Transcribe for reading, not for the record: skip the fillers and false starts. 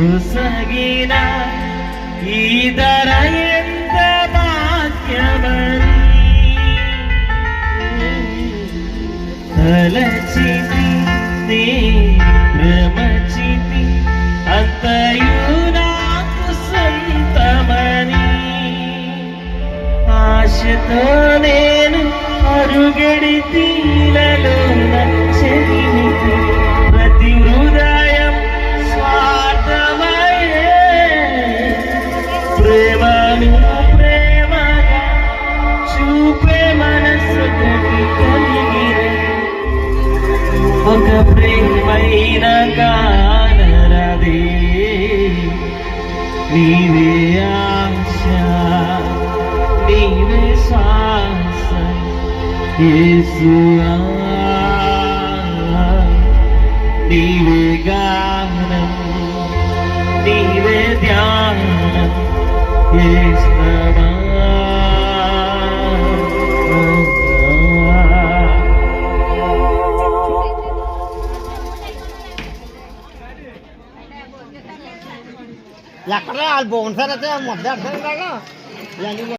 ఉసగిన ఈ ధర ఎంత భాగ్యమని తలచితి నీ ప్రమచితి అంతయు నాకు సొంతమని ఆశతో నేను అరుగడి తీలలో చెలిమితి ప్రతి హృదయం స్వార్థమయే ప్రేమను ప్రేమగా చూపే మనసు కలిగిన ఒక ప్రేమైన కానరదే నీవే ఆశ నీవే శ్వాస యేసువా నీవే గానం నీవే ధ్యానం యేసువా ఎక్కడ వాళ్ళు బాగుంటారు అయితే మొదటి